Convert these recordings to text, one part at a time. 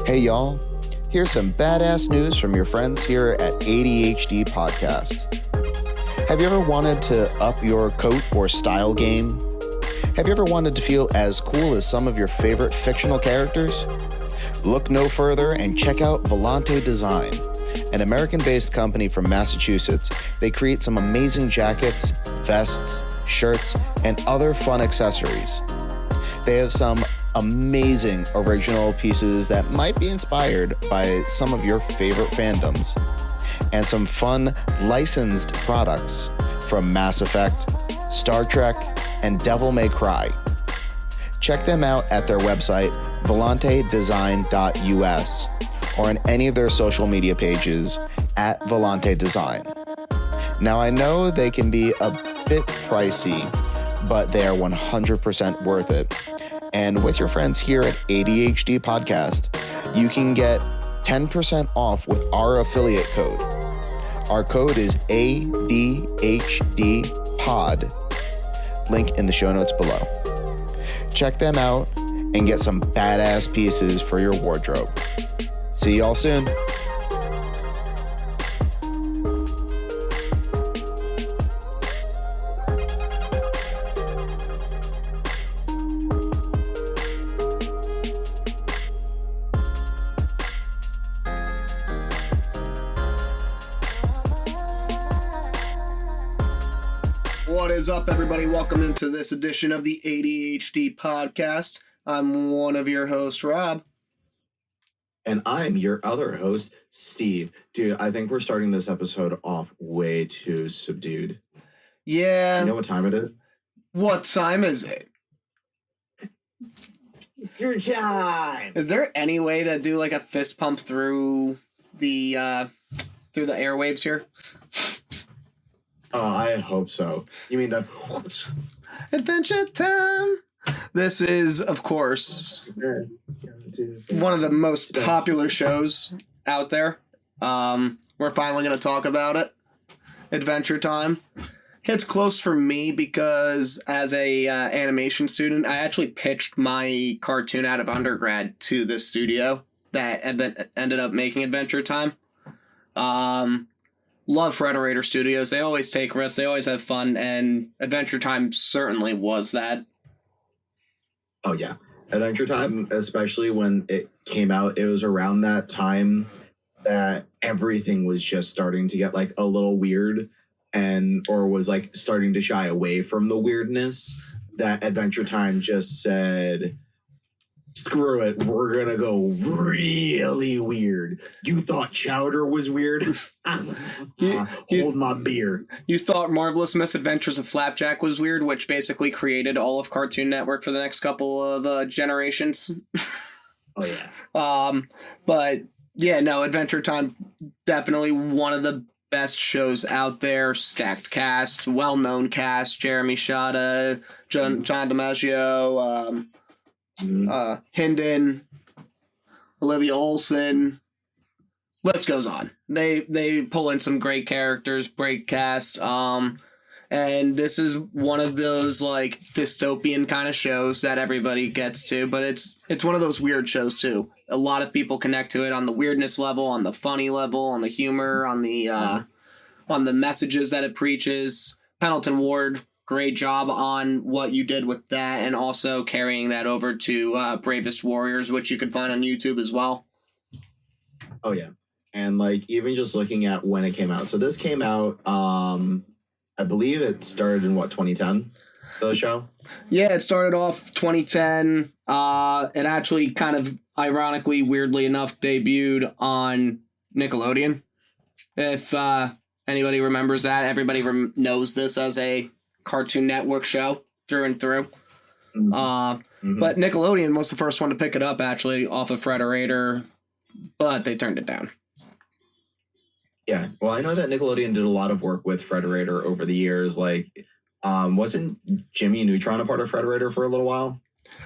Hey y'all, here's some badass news from your friends here at ADHD Podcast. Have you ever wanted to up your coat or style game? Have you ever wanted to feel as cool as some of your favorite fictional characters? Look no further and check out Volante Design, an American-based company from Massachusetts. They create some amazing jackets, vests, shirts, and other fun accessories. They have some amazing original pieces that might be inspired by some of your favorite fandoms, and some fun licensed products from Mass Effect, Star Trek, and Devil May Cry. Check them out at their website, volantedesign.us, or on any of their social media pages at Volante Design. Now, I know they can be a bit pricey, but they are 100% worth it. And with your friends here at ADHD Podcast, you can get 10% off with our affiliate code. Our code is ADHDPOD. Link in the show notes below. Check them out and get some badass pieces for your wardrobe. See y'all soon. What is up, everybody? Welcome into this edition of the ADHD Podcast. I'm one of your hosts, Rob. And I'm your other host, Steve. Dude, I think we're starting this episode off way too subdued. Yeah. You know what time it is? What time is it? It's your time! Is there any way to do like a fist pump through the airwaves here? I hope so. You mean the Adventure time! This is, of course, one of the most popular shows out there. We're finally going to talk about it. Adventure Time. Hits close for me because as a animation student, I actually pitched my cartoon out of undergrad to this studio that ended up making Adventure Time. Love Frederator Studios. They always take risks. They always have fun, and Adventure Time certainly was that. Oh, yeah. Adventure Time, especially when it came out, it was around that time that everything was just starting to get like a little weird or was like starting to shy away from the weirdness, that Adventure Time just said, screw it, we're going to go really weird. You thought Chowder was weird? Hold my beer. You thought Marvelous Misadventures of Flapjack was weird, which basically created all of Cartoon Network for the next couple of generations. Oh, yeah. But, yeah, no, Adventure Time, definitely one of the best shows out there. Stacked cast, well-known cast, Jeremy Shada, John DiMaggio, Hendon, Olivia Olson, list goes on. They pull in some great characters, great cast, and this is one of those like dystopian kind of shows that everybody gets to, but it's one of those weird shows too. A lot of people connect to it on the weirdness level, on the funny level, on the humor, on the messages that it preaches. Pendleton Ward, great job on what you did with that, and also carrying that over to Bravest Warriors, which you can find on YouTube as well. Oh, yeah. And, like, even just looking at when it came out. So this came out, I believe it started in, 2010, the show? Yeah, it started off 2010. It actually kind of, ironically, weirdly enough, debuted on Nickelodeon. If anybody remembers that, everybody knows this as a Cartoon Network show through and through. But Nickelodeon was the first one to pick it up, actually, off of Frederator, but they turned it down. Yeah, well, I know that Nickelodeon did a lot of work with Frederator over the years. Like, wasn't Jimmy Neutron a part of Frederator for a little while?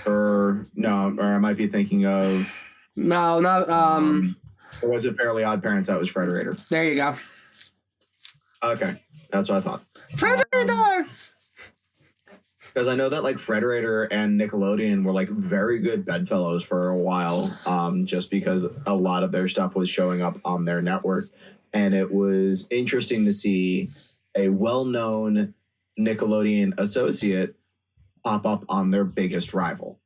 Or I might be thinking of... No, not... Or was it Fairly Odd Parents that was Frederator? There you go. Okay, that's what I thought. Frederator! Because I know that like Frederator and Nickelodeon were like very good bedfellows for a while, just because a lot of their stuff was showing up on their network. And it was interesting to see a well-known Nickelodeon associate pop up on their biggest rival.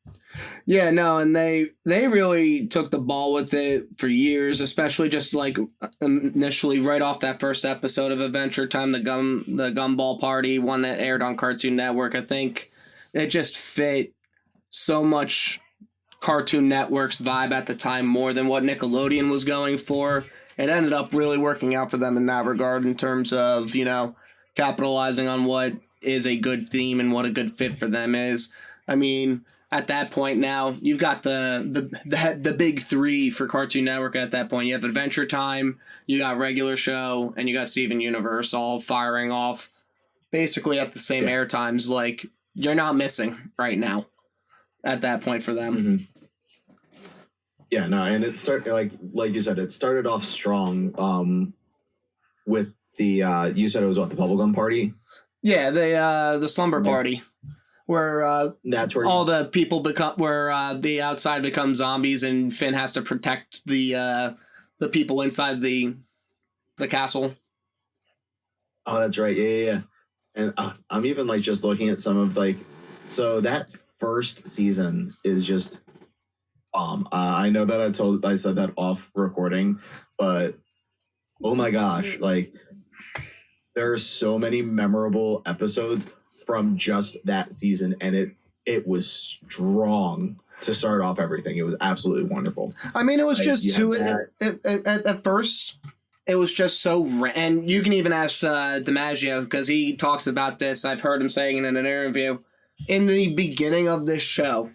Yeah, no, and they really took the ball with it for years, especially just like initially right off that first episode of Adventure Time, the Gumball Party, one that aired on Cartoon Network. I think it just fit so much Cartoon Network's vibe at the time more than what Nickelodeon was going for. It ended up really working out for them in that regard in terms of, you know, capitalizing on what is a good theme and what a good fit for them is. I mean, at that point now, you've got the big three for Cartoon Network at that point. You have Adventure Time, you got Regular Show, and you got Steven Universe all firing off basically at the same air times. Like, you're not missing right now at that point for them. Mm-hmm. Yeah, no, and it started like you said, it started off strong with the you said it was what, the Bubblegum Party? Yeah, the Slumber Party. Where that's where all the people become, where the outside becomes zombies, and Finn has to protect the people inside the castle. Oh, that's right. Yeah. And I'm even like just looking at some of like, so that first season is just I know that I said that off recording, but oh my gosh, like there are so many memorable episodes from just that season, and it was strong to start off everything. It was absolutely wonderful. I mean, it was just at first, it was just so, and you can even ask DiMaggio, because he talks about this. I've heard him saying it in an interview. In the beginning of this show,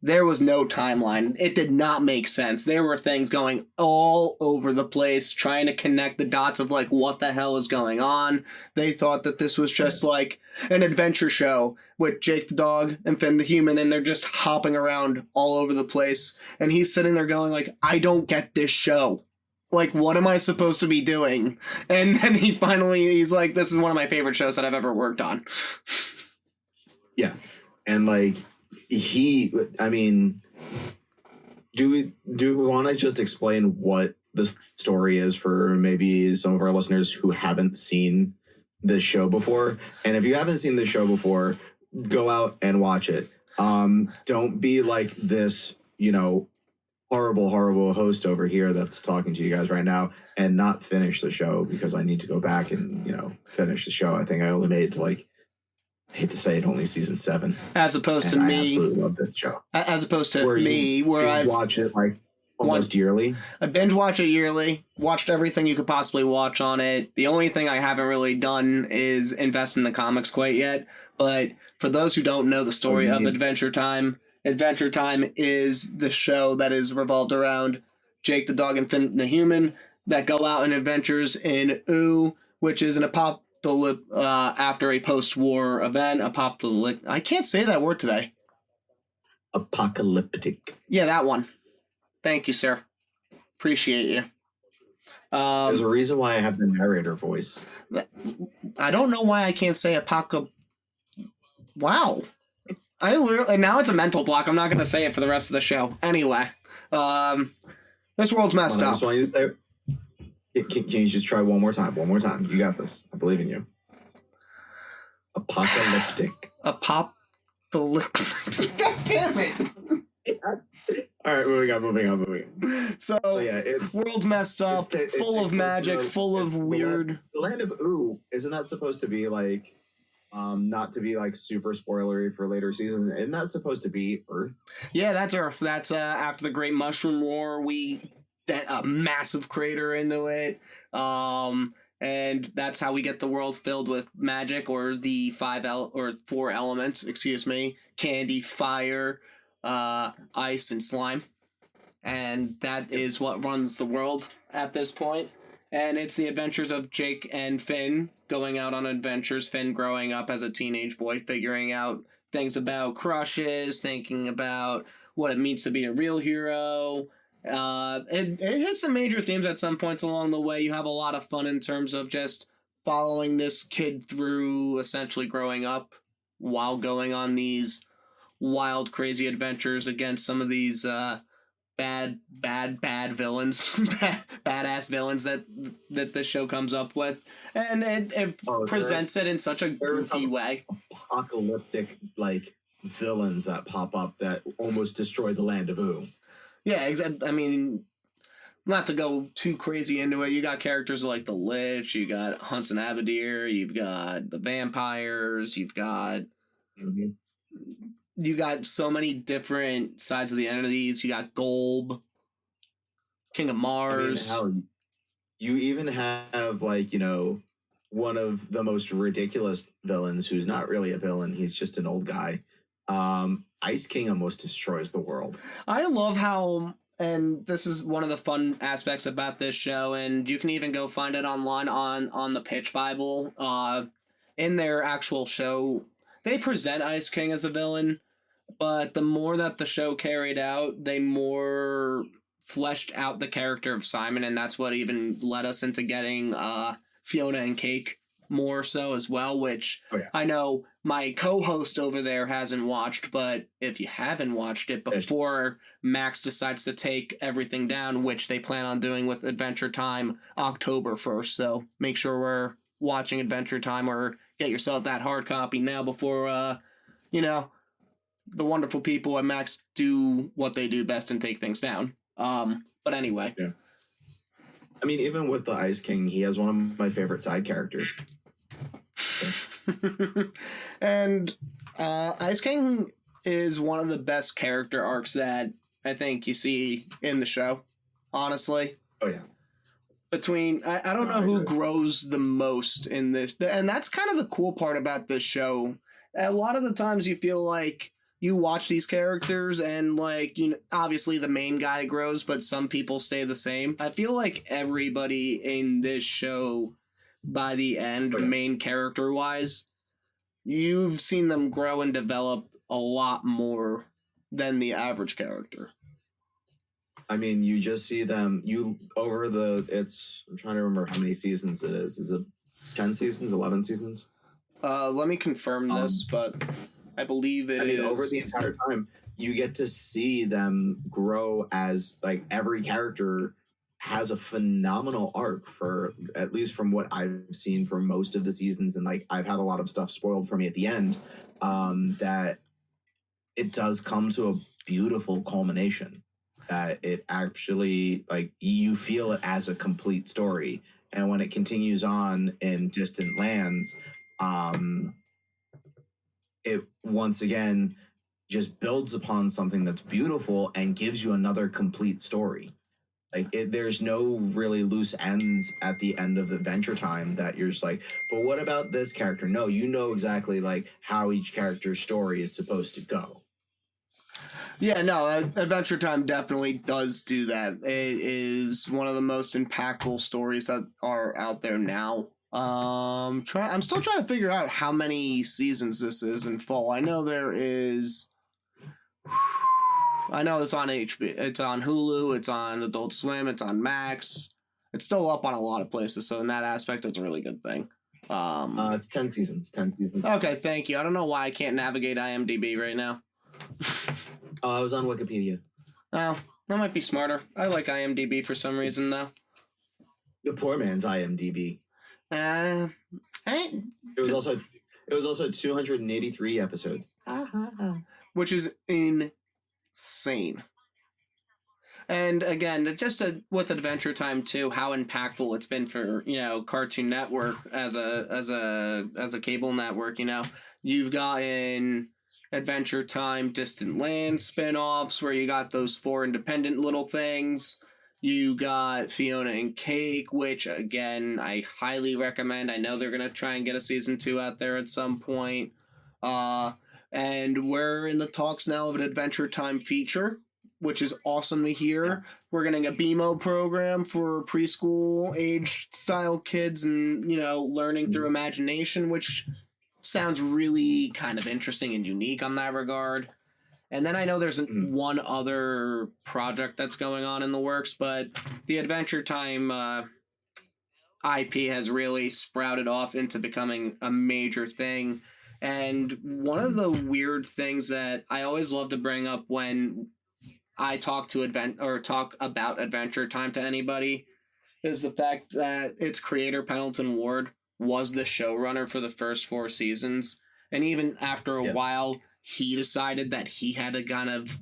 there was no timeline. It did not make sense. There were things going all over the place, trying to connect the dots of like what the hell is going on. They thought that this was just like an adventure show with Jake the dog and Finn the human, and they're just hopping around all over the place. And he's sitting there going like, I don't get this show. Like, what am I supposed to be doing? And then he's like, this is one of my favorite shows that I've ever worked on. Yeah. And like, I mean, do we want to just explain what the story is for maybe some of our listeners who haven't seen this show before? And if you haven't seen this show before, go out and watch it. Don't be like this, you know, horrible host over here that's talking to you guys right now and not finish the show, because I need to go back and, you know, finish the show. I think I only made it to like, I hate to say it, only season 7. As opposed to me. I absolutely love this show. As opposed to me, where I watch it like almost yearly. I binge watch it yearly, watched everything you could possibly watch on it. The only thing I haven't really done is invest in the comics quite yet. But for those who don't know the story of Adventure Time is the show that is revolved around Jake the dog and Finn the human that go out on adventures in Ooo, which is an after a post-war event, I can't say that word today. Apocalyptic. Yeah, that one. Thank you, sir. Appreciate you. There's a reason why I have the narrator voice. I don't know why I can't say Wow. Now it's a mental block. I'm not going to say it for the rest of the show. Anyway, this world's messed up. I just want you to say Can you just try one more time? One more time. You got this. I believe in you. Apocalyptic. Apocalyptic. God damn it. All right, moving on. So yeah, it's world's messed up, full of magic, full of weird. The land of Ooo, isn't that supposed to be like, not to be like super spoilery for later seasons? Isn't that supposed to be Earth? Yeah, that's Earth. That's after the Great Mushroom War. We a massive crater into it, and that's how we get the world filled with magic, or the 4 elements. Excuse me: candy, fire, ice, and slime. And that is what runs the world at this point. And it's the adventures of Jake and Finn going out on adventures. Finn growing up as a teenage boy, figuring out things about crushes, thinking about what it means to be a real hero. It hits some major themes at some points along the way. You have a lot of fun in terms of just following this kid through essentially growing up while going on these wild, crazy adventures against some of these bad villains, badass villains that the show comes up with, and it presents it in such a goofy way. Apocalyptic like villains that pop up that almost destroy the land of Ooh. Yeah, exactly. I mean, not to go too crazy into it, you got characters like the Lich, you got Hunts and Abadir, you've got the vampires, you've got you got so many different sides of the entities. You got Golb, King of Mars. I mean, hell, you even have like, you know, one of the most ridiculous villains who's not really a villain, he's just an old guy. Ice King almost destroys the world. I love how, and this is one of the fun aspects about this show, and you can even go find it online on the Pitch Bible. In their actual show, they present Ice King as a villain, but the more that the show carried out, they more fleshed out the character of Simon, and that's what even led us into getting Fiona and Cake more so as well, which I know my co-host over there hasn't watched, but if you haven't watched it before Max decides to take everything down, which they plan on doing with Adventure Time October 1st, so make sure we're watching Adventure Time or get yourself that hard copy now before, you know, the wonderful people at Max do what they do best and take things down. But anyway. Yeah. I mean, even with the Ice King, he has one of my favorite side characters. And Ice King is one of the best character arcs that I think you see in the show, honestly. Oh, yeah. Between, I don't know who grows the most in this, and that's kind of the cool part about this show. A lot of the times you feel like you watch these characters and, like, you know, obviously the main guy grows, but some people stay the same. I feel like everybody in this show, by the end, main character-wise, you've seen them grow and develop a lot more than the average character. I mean, you just see them, I'm trying to remember how many seasons it is. Is it 10 seasons, 11 seasons? Let me confirm this, but I believe it is. Over the entire time, you get to see them grow as, like, every character has a phenomenal arc for, at least from what I've seen for most of the seasons. And, like, I've had a lot of stuff spoiled for me at the end, that it does come to a beautiful culmination. That it actually, like, you feel it as a complete story. And when it continues on in Distant Lands, it once again just builds upon something that's beautiful and gives you another complete story. Like, there's no really loose ends at the end of Adventure Time that you're just like, but what about this character? No, you know exactly, like, how each character's story is supposed to go. Yeah, no, Adventure Time definitely does do that. It is one of the most impactful stories that are out there now. I'm still trying to figure out how many seasons this is in full. I know there is. I know it's on HBO, it's on Hulu, it's on Adult Swim, it's on Max. It's still up on a lot of places, so in that aspect, it's a really good thing. It's 10 seasons. 10 seasons. Okay, thank you. I don't know why I can't navigate IMDb right now. I was on Wikipedia. Oh, that might be smarter. I like IMDb for some reason, though. The poor man's IMDb. It was also 283 episodes. Which is insane. And again, just with Adventure Time too, how impactful it's been for, you know, Cartoon Network as a cable network. You know, you've gotten Adventure Time, Distant Lands spin-offs where you got those 4 independent little things. You got Fiona and Cake, which, again, I highly recommend. I know they're going to try and get a season 2 out there at some point. And we're in the talks now of an Adventure Time feature, which is awesome to hear. Yeah. We're getting a BMO program for preschool age style kids and, you know, learning through imagination, which sounds really kind of interesting and unique on that regard. And then I know there's one other project that's going on in the works, but the Adventure Time IP has really sprouted off into becoming a major thing. And one of the weird things that I always love to bring up when I talk about Adventure Time to anybody is the fact that its creator, Pendleton Ward, was the showrunner for the first 4 seasons. And even after a while, he decided that he had to kind of,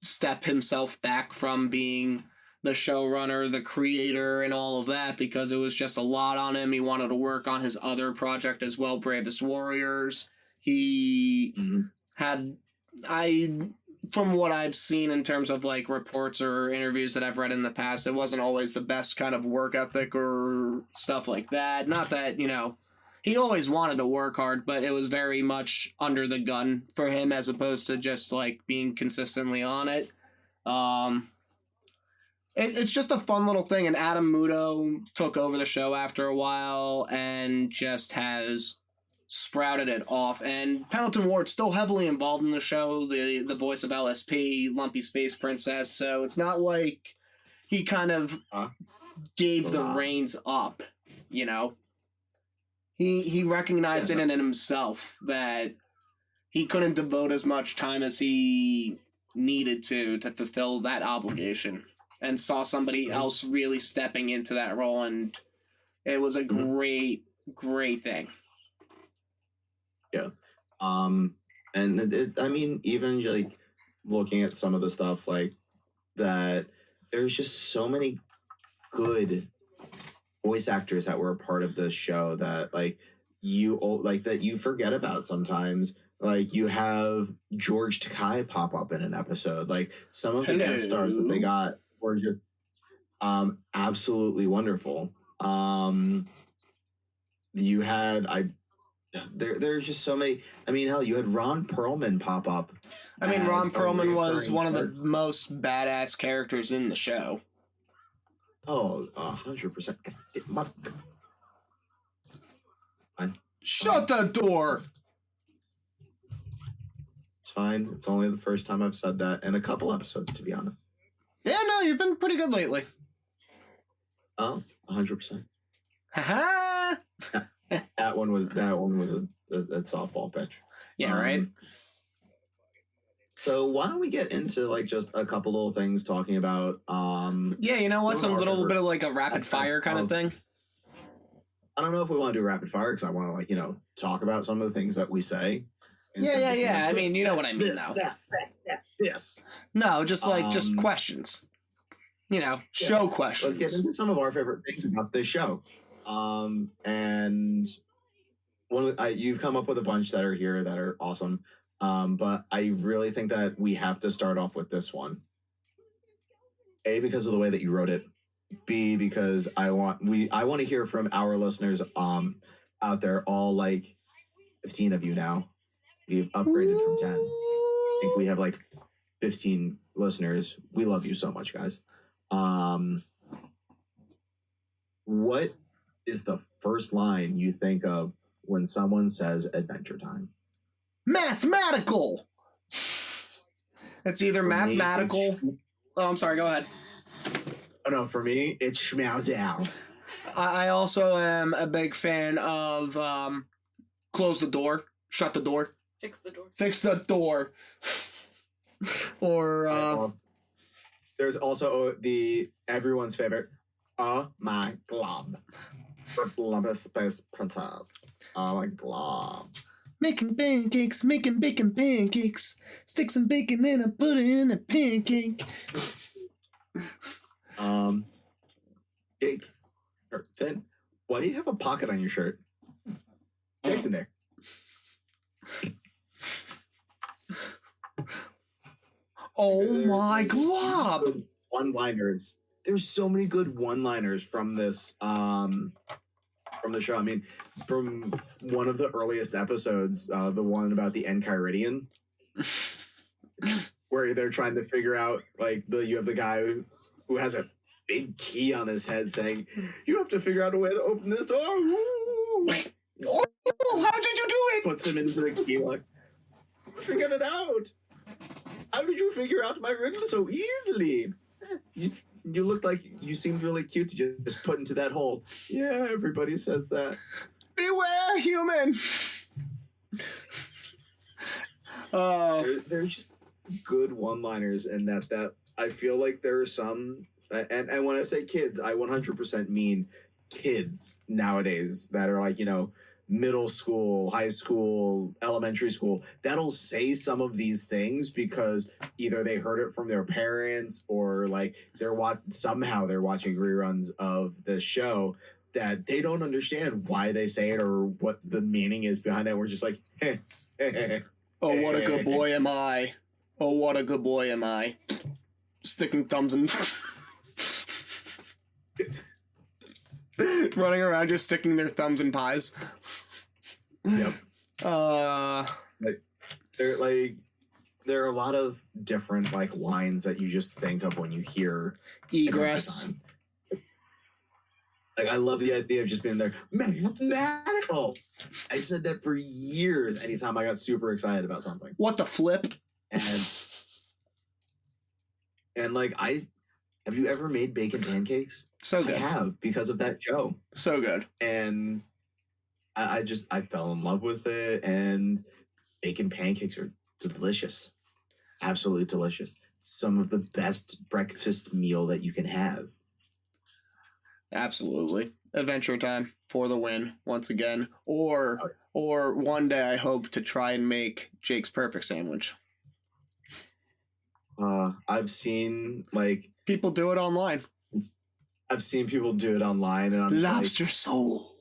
step himself back from being the showrunner, the creator, and all of that because it was just a lot on him. He wanted to work on his other project as well, Bravest Warriors. He had... From what I've seen in terms of like reports or interviews that I've read in the past, it wasn't always the best kind of work ethic or stuff like that. Not that, he always wanted to work hard, but it was very much under the gun for him as opposed to just like being consistently on it. It's just a fun little thing, and Adam Muto took over the show after a while and just has sprouted it off, and Pendleton Ward's still heavily involved in the show, the voice of LSP, Lumpy Space Princess, so it's not like he kind of gave the reins up, He recognized it in himself that he couldn't devote as much time as he needed to fulfill that obligation, and saw somebody else really stepping into that role, and it was a great thing. Yeah. And even like looking at some of the stuff like that, there's just so many good voice actors that were a part of this show that that you forget about sometimes. Like you have George Takei pop up in an episode. Like some of the guest stars that they got were just absolutely wonderful. You had there's just so many. I mean, hell, you had Ron Perlman pop up. I mean, Ron Perlman was one of the most badass characters in the show. Oh, 100%. Shut the door! It's fine. It's only the first time I've said that in a couple episodes, to be honest. Yeah, no, you've been pretty good lately. Oh, 100%. Haha! That one was a softball pitch. Yeah, right. So why don't we get into like just a couple little things talking about yeah, you know what? Some little bit of like a rapid fire kind of thing. I don't know if we want to do rapid fire because I want to talk about some of the things that we say. Yeah. I mean, you know what I mean, though. Yes. No, just just questions. Show questions. Let's get into some of our favorite things about this show. And you've come up with a bunch that are here that are awesome. But I really think that we have to start off with this one. A, because of the way that you wrote it. B, because I want to hear from our listeners out there, all like 15 of you now. We've upgraded from 10. I think we have like 15 listeners. We love you so much, guys. What is the first line you think of when someone says Adventure Time? Mathematical! It's either mathematical... Oh, I'm sorry, go ahead. Oh, no, for me, it's schmauzow. I also am a big fan of close the door, shut the door. Fix the door. Or... There's also everyone's favorite, oh my glob. The Space Princess. Oh my glob. Making pancakes, making bacon pancakes. Stick some bacon in and put it in a pancake. Jake, or Finn, why do you have a pocket on your shirt? Jake's in there. Oh my glob! One-liners. There's so many good one-liners from this, from the show. I mean, from one of the earliest episodes, the one about the Enchiridion, where they're trying to figure out, like, you have the guy who has a big key on his head saying, you have to figure out a way to open this door. Ooh. Oh, how did you do it? Puts him into the key lock. Figured it out. How did you figure out my riddle so easily? You looked like you seemed really cute to just put into that hole. Yeah, everybody says that. Beware, human! They're just good one-liners, and that I feel like there are some, and when I say kids, I 100% mean kids nowadays that are like, middle school, high school, elementary school, that'll say some of these things because either they heard it from their parents or like somehow they're watching reruns of the show that they don't understand why they say it or what the meaning is behind it. We're just like, oh, what a good boy am I. Oh, what a good boy am I. Sticking thumbs in... running around just sticking their thumbs in pies. Yep. Uh... There are a lot of different like lines that you just think of when you hear egress. Like, I love the idea of just being there. Mathematical. I said that for years anytime I got super excited about something. What the flip? And like, have you ever made bacon pancakes? So good. I have, because of that show. So good. And I fell in love with it, and bacon pancakes are delicious. Absolutely delicious. Some of the best breakfast meal that you can have. Absolutely. Adventure Time for the win once again. Or one day I hope to try and make Jake's perfect sandwich. I've seen like people do it online. I've seen people do it online, and I'm lobster soul.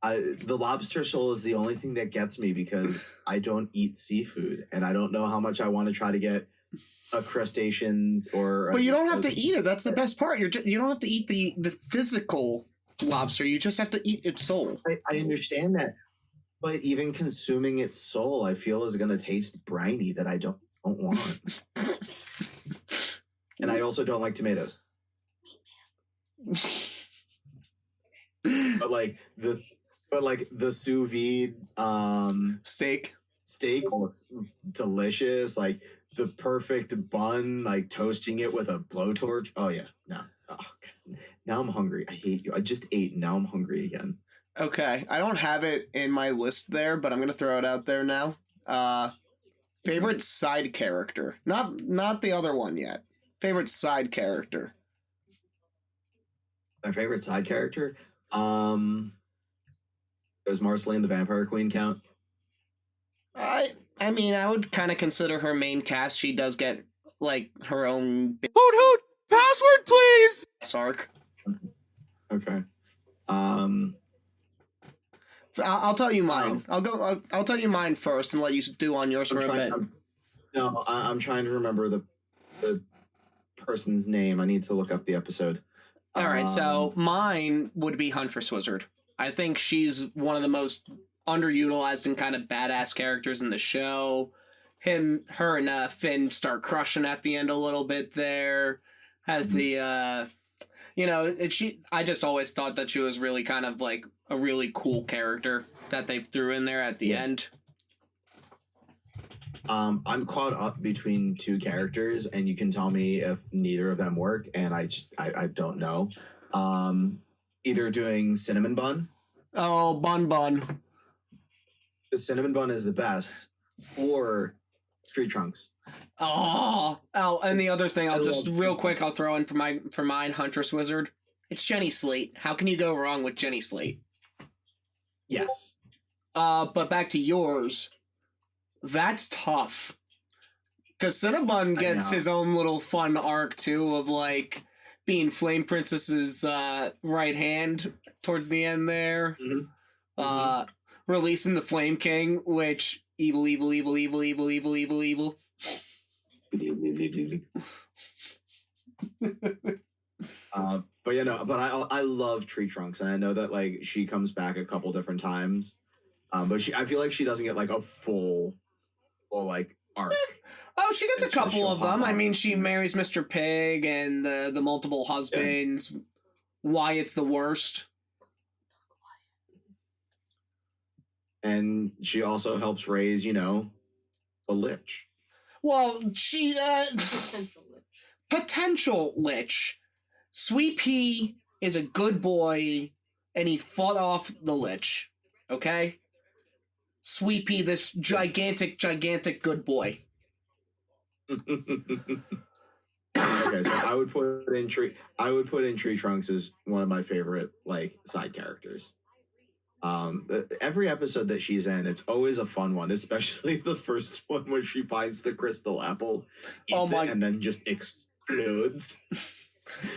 The lobster soul is the only thing that gets me because I don't eat seafood, and I don't know how much I want to try to get a crustaceans or. But you don't have to eat it. That's the best part. You don't have to eat the physical lobster. You just have to eat its soul. I understand that, but even consuming its soul, I feel is going to taste briny that I don't want. And I also don't like tomatoes. But like the sous vide steak looks delicious. Like the perfect bun, like toasting it with a blowtorch. Oh yeah, no. Oh, God. Now I'm hungry. I hate you. I just ate. Now I'm hungry again. Okay, I don't have it in my list there, but I'm gonna throw it out there now. Favorite side character, not the other one yet. Favorite side character. My favorite side character. Does Marceline the Vampire Queen count? I mean, I would kind of consider her main cast. She does get like her own hoot hoot password please arc. Okay. I'll tell you mine. I'll tell you mine first and let you do on yours for a bit. I'm trying to remember the person's name. I need to look up the episode. All right, so mine would be Huntress Wizard. I think she's one of the most underutilized and kind of badass characters in the show. Her and Finn start crushing at the end a little bit there. Has the, I just always thought that she was really kind of like a really cool character that they threw in there at the end. I'm caught up between two characters, and you can tell me if neither of them work, and I don't know. Either doing Cinnamon Bun. Oh, Bun. The Cinnamon Bun is the best, or Tree Trunks. Oh, and the other thing, I'll throw in for mine, Huntress Wizard. It's Jenny Slate. How can you go wrong with Jenny Slate? Yes. But back to yours. That's tough. Because Cinnabon gets his own little fun arc, too, of, like, being Flame Princess's right hand towards the end there. Mm-hmm. Releasing the Flame King, which evil. But I love Tree Trunks, and I know that like she comes back a couple different times. But I feel like she doesn't get like a full like arc. Oh, she gets a couple of them. I mean, she marries Mr. Pig and the multiple husbands. Yeah. Wyatt's the worst. And she also helps raise, a lich. Well, she potential lich. Sweet Pea is a good boy, and he fought off the lich. Okay? Sweet Pea, this gigantic good boy. Okay, so I would put in Tree Trunks as one of my favorite like side characters. Every episode that she's in, it's always a fun one, especially the first one where she finds the crystal apple, eats it, and then just explodes.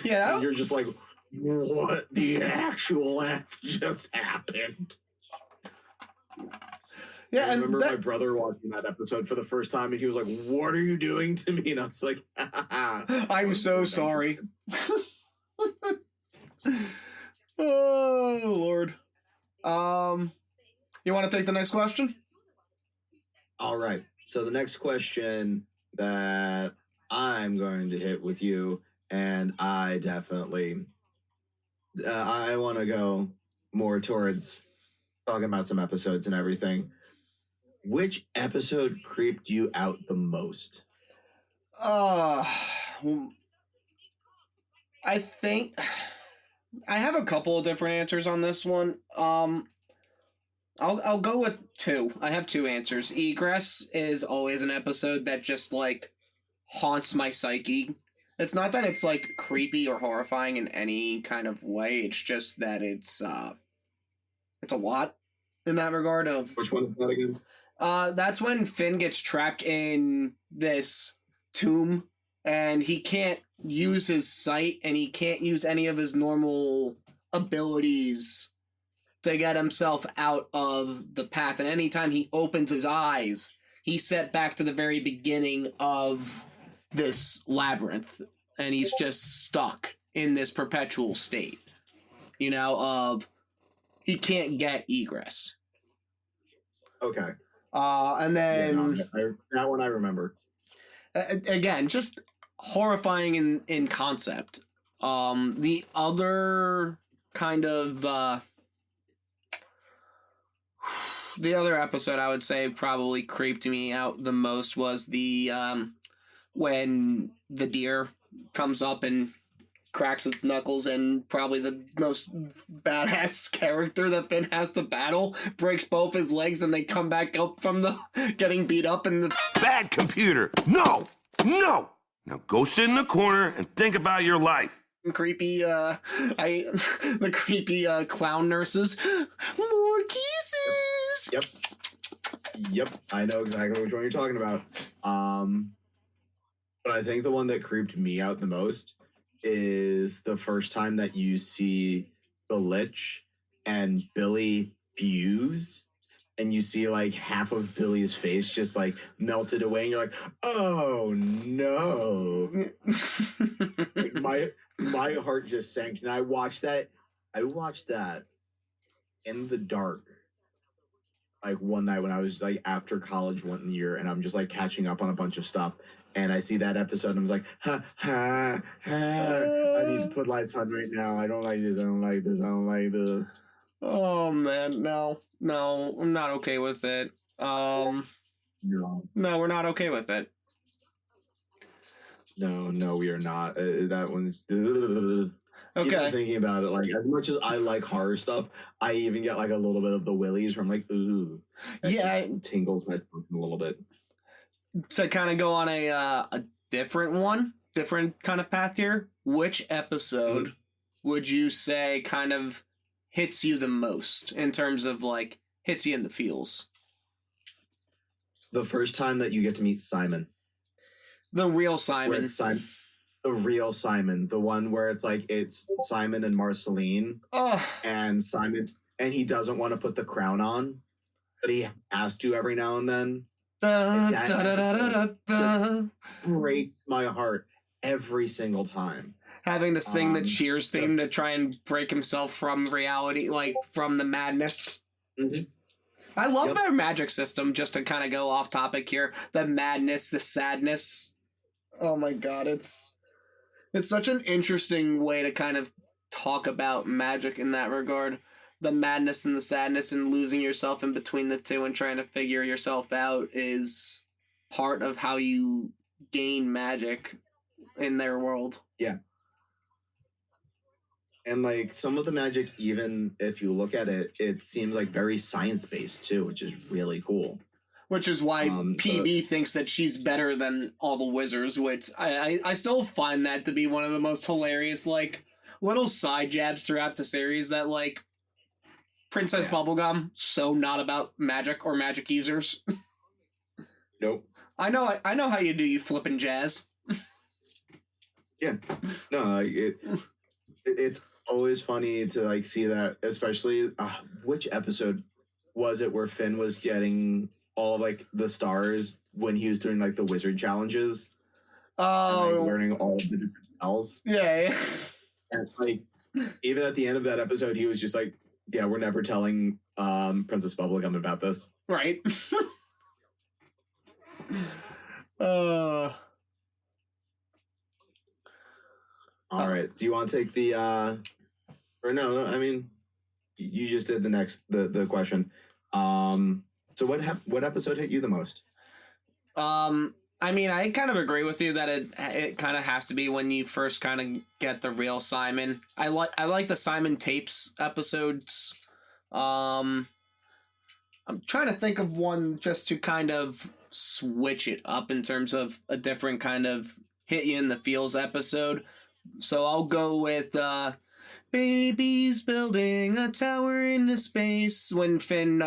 Yeah, and you're just like, what the actual F just happened? Yeah, I remember my brother watching that episode for the first time, and he was like, "What are you doing to me?" And I was like, "I'm so sorry." Oh Lord. You want to take the next question? All right. So the next question that I'm going to hit with you, and I definitely, I want to go more towards talking about some episodes and everything. Which episode creeped you out the most? I think I have a couple of different answers on this one. I'll go with two. I have two answers. Egress is always an episode that just like haunts my psyche. It's not that it's like creepy or horrifying in any kind of way. It's just that it's a lot in that regard. Of Which one is that again? That's when Finn gets trapped in this tomb and he can't use his sight and he can't use any of his normal abilities to get himself out of the path. And anytime he opens his eyes, he's set back to the very beginning of this labyrinth and he's just stuck in this perpetual state, of he can't get egress. Okay. And then that one I remember. Again, just horrifying in concept. The other kind of the other episode I would say probably creeped me out the most was the when the deer comes up and cracks its knuckles and probably the most badass character that Finn has to battle breaks both his legs and they come back up from the getting beat up in the bad computer. No. Now go sit in the corner and think about your life. Creepy the creepy clown nurses. More kisses. Yep. I know exactly which one you're talking about. But I think the one that creeped me out the most is the first time that you see the Lich and Billy fuse, and you see like half of Billy's face just like melted away, and you're like, "Oh no!" my heart just sank, and I watched that in the dark, like one night when I was like after college one year, and I'm just like catching up on a bunch of stuff. And I see that episode and I was like, ha, ha, ha. I need to put lights on right now. I don't like this. I don't like this. Oh, man. No, I'm not okay with it. No, we're not okay with it. No, we are not. That one's... Okay. Even thinking about it, like, as much as I like horror stuff, I even get like a little bit of the willies where I'm like, ooh. Yeah. It tingles my stomach a little bit. To kind of go on a different kind of path here, which episode would you say kind of hits you the most in terms of like hits you in the feels? The first time that you get to meet Simon. The real Simon. The real Simon. The one where it's like it's Simon and Marceline. Oh. And Simon, and he doesn't want to put the crown on, but he has to every now and then. That breaks my heart every single time. Having to sing the Cheers theme to try and break himself from reality, like from the madness. Mm-hmm. I love their magic system, just to kind of go off topic here. The madness, the sadness. Oh my god, it's such an interesting way to kind of talk about magic in that regard. The madness and the sadness and losing yourself in between the two and trying to figure yourself out is part of how you gain magic in their world. Yeah. And like some of the magic, even if you look at it, it seems like very science based too, which is really cool. Which is why PB thinks that she's better than all the wizards, which I still find that to be one of the most hilarious, like, little side jabs throughout the series that, like, Princess Bubblegum, so not about magic or magic users. Nope. I know how you do, you flippin' jazz. Yeah. No, like it's always funny to like see that, especially which episode was it where Finn was getting all of like the stars when he was doing like the wizard challenges? Oh, and, like, learning all of the different spells. Yeah. And like even at the end of that episode, he was just like, "Yeah, we're never telling Princess Bubblegum about this." Right. All right. So you want to take the or no? I mean, you just did the question. So what episode hit you the most? I mean, I kind of agree with you that it kind of has to be when you first kind of get the real Simon. I like the Simon Tapes episodes. I'm trying to think of one just to kind of switch it up in terms of a different kind of hit you in the feels episode. So I'll go with Baby's building a tower into space, when Finn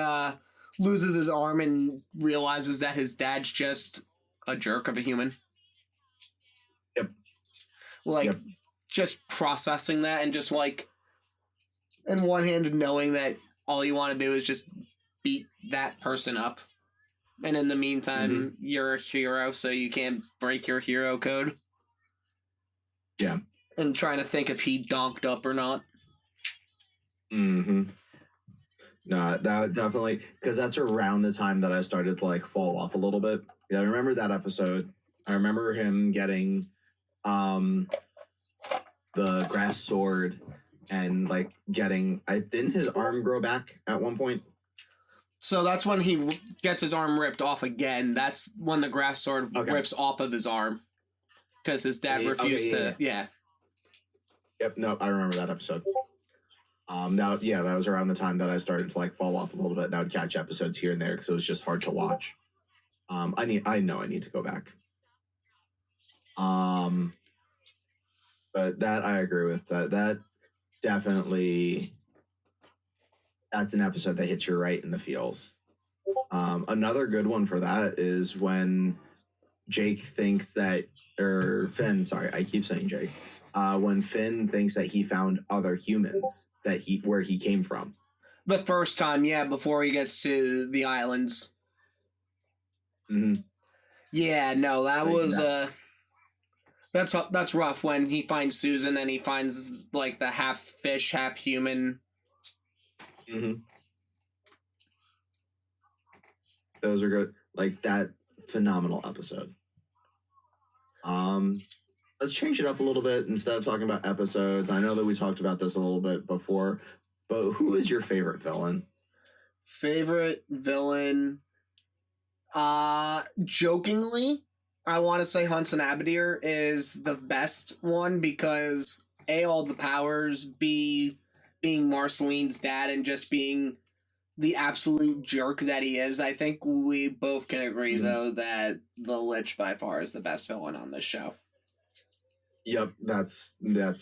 loses his arm and realizes that his dad's just a jerk of a human. Yep. Like, just processing that and just, like, in one hand knowing that all you want to do is just beat that person up. And in the meantime, you're a hero, so you can't break your hero code. Yeah. And trying to think if he donked up or not. Mm-hmm. No, that definitely, because that's around the time that I started to like fall off a little bit. Yeah, I remember that episode. I remember him getting the grass sword and like getting, didn't his arm grow back at one point? So that's when he gets his arm ripped off again. That's when the grass sword rips off of his arm. Because his dad refused to, Yep, no, I remember that episode. Now, yeah, that was around the time that I started to like fall off a little bit. And I would catch episodes here and there because it was just hard to watch. I know I need to go back. But that I agree with that. That definitely, that's an episode that hits you right in the feels. Another good one for that is when Jake thinks that, or Finn, sorry, I keep saying Jake. When Finn thinks that he found other humans where he came from. The first time, before he gets to the islands. Mm-hmm. Yeah, no, that was that's rough when he finds Susan and he finds like the half fish, half human. Mm-hmm. Those are good. Like that phenomenal episode. Let's change it up a little bit instead of talking about episodes. I know that we talked about this a little bit before, but who is your favorite villain? Favorite villain? Jokingly, I want to say Hudson Abadir is the best one because A, all the powers, B, being Marceline's dad and just being the absolute jerk that he is. I think we both can agree, though, that the Lich by far is the best villain on this show. Yep, that's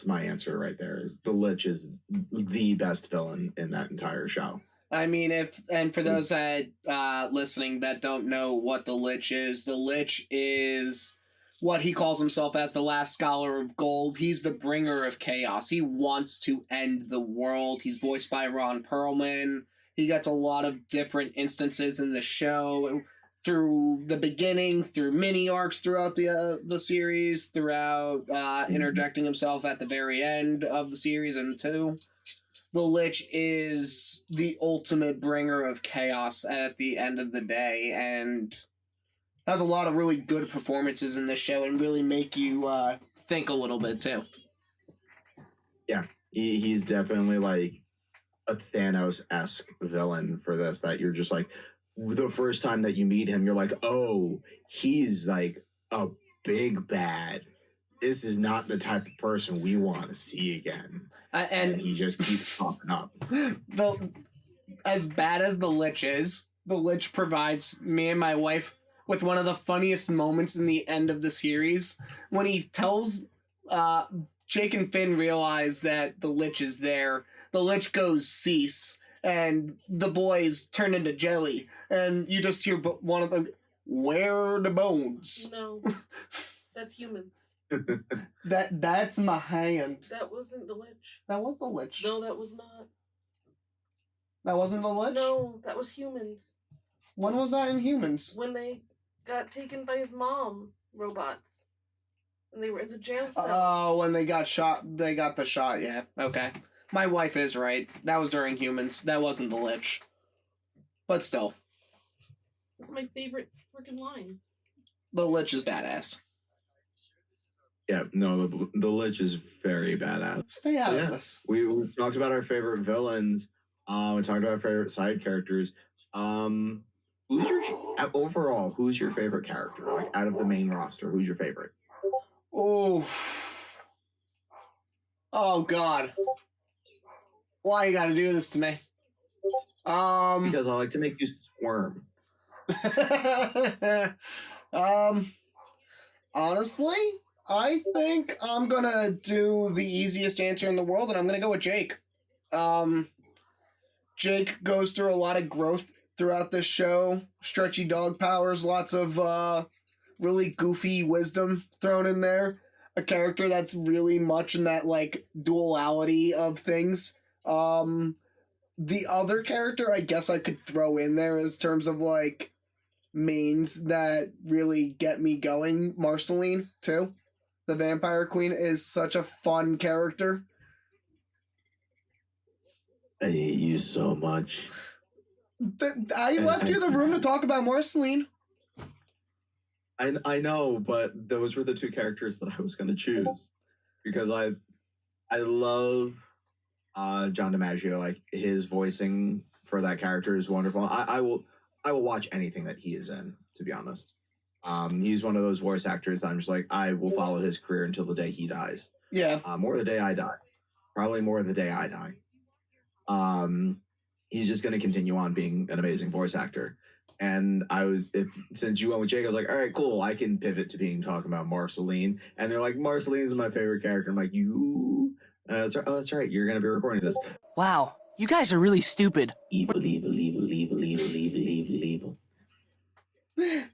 my answer right there. Is the Lich is the best villain in that entire show. I mean, for those that listening that don't know what the Lich is what he calls himself as the last scholar of gold. He's the bringer of chaos. He wants to end the world. He's voiced by Ron Perlman. He gets a lot of different instances in the show through the beginning, through mini arcs throughout the series, throughout interjecting himself at the very end of the series and 2. The Lich is the ultimate bringer of chaos at the end of the day, and has a lot of really good performances in this show and really make you think a little bit too. Yeah, he's definitely like a Thanos-esque villain for this, that you're just like, the first time that you meet him, you're like, oh, he's like a big bad. This is not the type of person we want to see again. and he just keeps popping up. As bad as the Lich is, the Lich provides me and my wife with one of the funniest moments in the end of the series when he tells Jake and Finn realize that the Lich is there. The Lich goes cease, and the boys turn into jelly, and you just hear one of them, "Where are the bones?" No, that's humans. That's my hand. That wasn't the Lich. That was the Lich. No, that was not. That wasn't the Lich? No, that was humans. When was that in humans? When they got taken by his mom, robots. And they were in the jail cell. Oh, when they got shot, they got the shot, yeah. Okay. My wife is right. That was during humans. That wasn't the Lich. But still. That's my favorite freaking line. The Lich is badass. Yeah, no, the Lich is very badass. Stay out of this. We talked about our favorite villains. We talked about our favorite side characters. Who's your favorite character? Like out of the main roster, who's your favorite? Oh God. Why you gotta do this to me? Because I like to make you squirm. Honestly, I think I'm gonna do the easiest answer in the world, and I'm gonna go with Jake. Jake goes through a lot of growth throughout this show. Stretchy dog powers, lots of really goofy wisdom thrown in there. A character that's really much in that like duality of things. The other character I guess I could throw in there as terms of like mains that really get me going, Marceline too. The Vampire Queen is such a fun character. I hate you so much. I left you the room to talk about Marceline. I know, but those were the two characters that I was going to choose because I love John DiMaggio. Like his voicing for that character is wonderful. I will watch anything that he is in. To be honest, he's one of those voice actors that I'm just like I will follow his career until the day he dies. Yeah, more the day I die. Probably more the day I die. He's just going to continue on being an amazing voice actor. And since you went with Jake, I was like, all right, cool. I can pivot to talking about Marceline. And they're like, Marceline's my favorite character. I'm like, you? That's right. You're going to be recording this. Wow, you guys are really stupid. Evil, evil, evil, evil, evil, evil, evil, evil.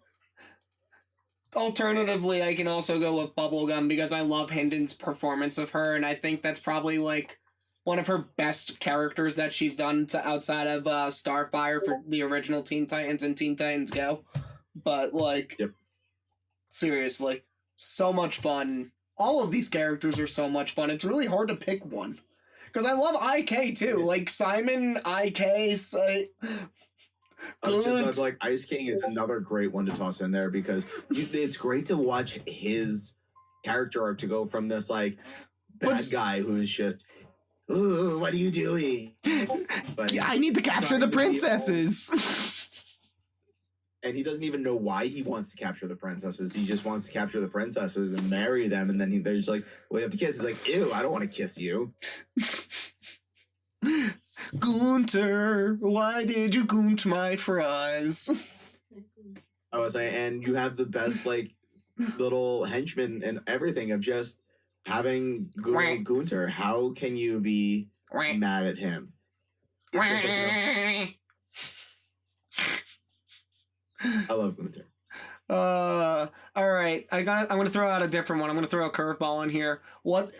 Alternatively, I can also go with Bubblegum because I love Hendon's performance of her, and I think that's probably like one of her best characters that she's done outside of Starfire for the original Teen Titans and Teen Titans Go. But like, yep. Seriously, so much fun. All of these characters are so much fun. It's really hard to pick one because I love IK too. Like Simon, IK. Just like Ice King is another great one to toss in there because it's great to watch his character arc to go from this like bad guy who's just, ooh, what are you doing? But I need to capture the princesses. And he doesn't even know why he wants to capture the princesses. He just wants to capture the princesses and marry them. And then they're just like, well, you have to kiss. He's like, ew, I don't want to kiss you. Gunter, why did you goont my fries? I was saying, and you have the best like little henchman and everything of just having good old Gunter. How can you be mad at him? I love Gunter. All right. I'm gonna throw out a different one. I'm gonna throw a curveball in here. What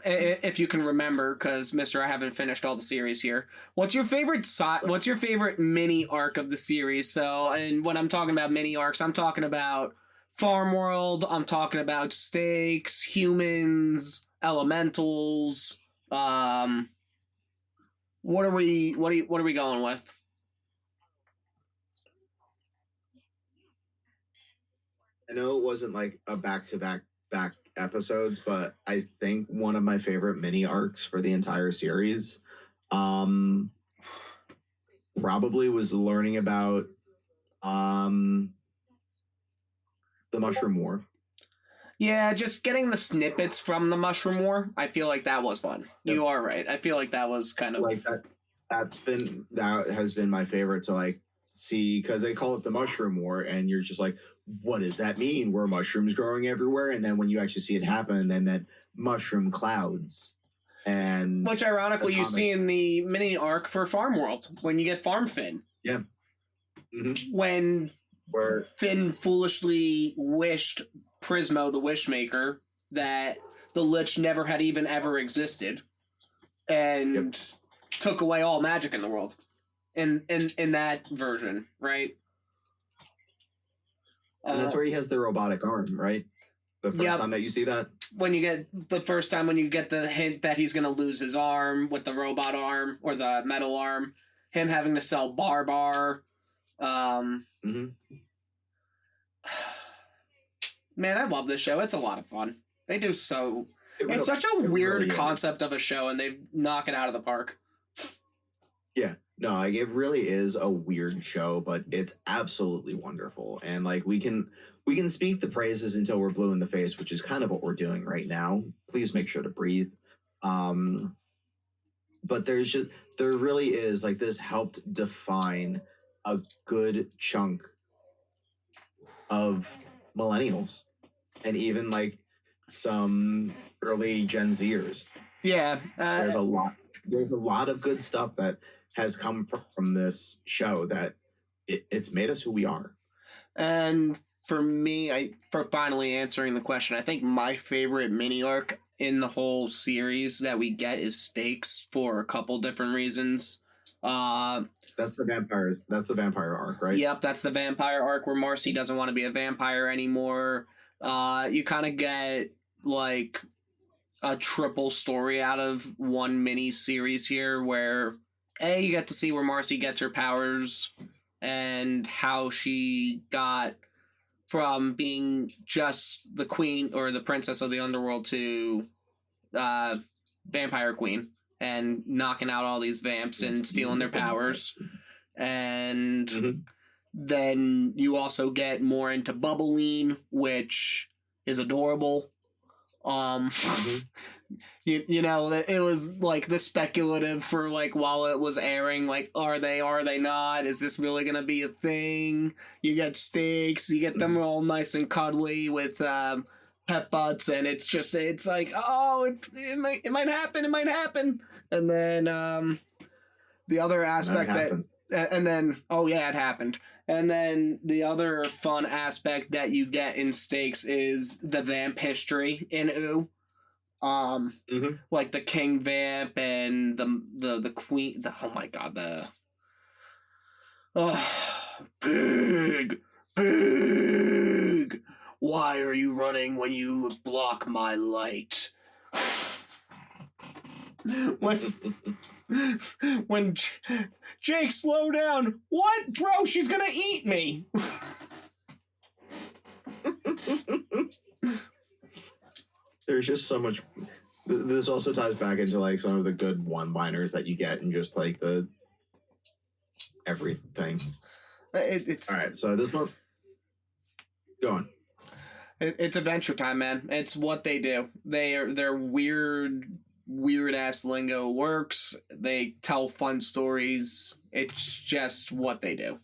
if you can remember, because Mister, I haven't finished all the series here. What's your favorite mini arc of the series? So, and when I'm talking about mini arcs, I'm talking about Farm World. I'm talking about Stakes, Humans, Elementals. What are we going with? I know it wasn't like a back episodes, but I think one of my favorite mini arcs for the entire series probably was learning about the Mushroom War. Yeah, just getting the snippets from the Mushroom War, I feel like that was fun. Yep. You are right. I feel like that was kind of like that. That has been my favorite to like see, because they call it the Mushroom War, and you're just like, what does that mean? Were mushrooms growing everywhere? And then when you actually see it happen, then that mushroom clouds, and which ironically you atomic- see in the mini arc for Farm World when you get Farm Finn. Yeah. Mm-hmm. When Where Finn foolishly wished Prismo, the Wishmaker, that the Lich never had even ever existed, and took away all magic in the world. In that version, right? and that's where he has the robotic arm, right? The first Yep. time that you see that. When you get the hint that he's going to lose his arm with the robot arm or the metal arm, him having to sell Barbar. Mm-hmm. Man, I love this show. It's a lot of fun. They do so. It's such a it weird really is. concept of a show, and they knock it out of the park. Yeah, no, like it really is a weird show, but it's absolutely wonderful. And like we can speak the praises until we're blue in the face, which is kind of what we're doing right now. Please make sure to breathe. But there really is like this helped define a good chunk of millennials and even like some early Gen Zers. Yeah, There's a lot of good stuff that has come from this show that it's made us who we are. and for me, for finally answering the question, I think my favorite mini arc in the whole series that we get is Stakes for a couple different reasons. That's the vampire arc, right? Yep, that's the vampire arc where Marcy doesn't want to be a vampire anymore. You kind of get like a triple story out of one mini series here where you get to see where Marcy gets her powers and how she got from being just the queen or the princess of the underworld to vampire queen and knocking out all these vamps and stealing their powers. And then you also get more into Bubbling, which is adorable. You know, it was like the speculative for like while it was airing, like are they not? Is this really gonna be a thing? You get Stakes, you get them all nice and cuddly with pet butts, and it's like, oh, it might happen. And then the other aspect and then it happened. And then the other fun aspect that you get in Stakes is the vamp history in OO. Like the king vamp and the queen. Oh my god, pig. Why are you running when you block my light? When Jake, slow down. What, bro? She's gonna eat me. There's just so much. This also ties back into like some of the good one-liners that you get and just like the everything. It's all right. So this one, go on. It's Adventure Time, man. It's what they do. Their weird ass lingo works. They tell fun stories. It's just what they do.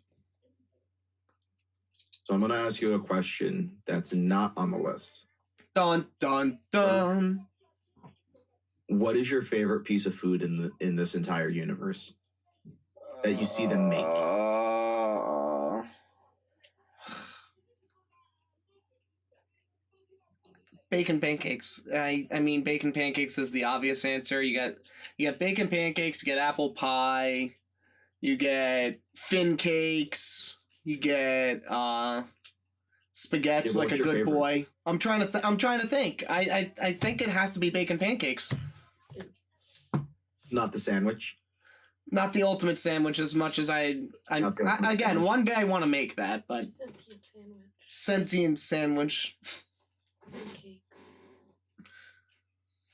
So I'm going to ask you a question that's not on the list. Dun dun dun. What is your favorite piece of food in this entire universe that you see them make? Bacon pancakes. I mean, bacon pancakes is the obvious answer. You get bacon pancakes. You get apple pie. You get fin cakes. You get spaghetti's like a good favorite boy. I'm trying to think. I think it has to be bacon pancakes. Not the sandwich. Not the ultimate sandwich as much as I again, one day I want to make that, but sentient sandwich. Pancakes.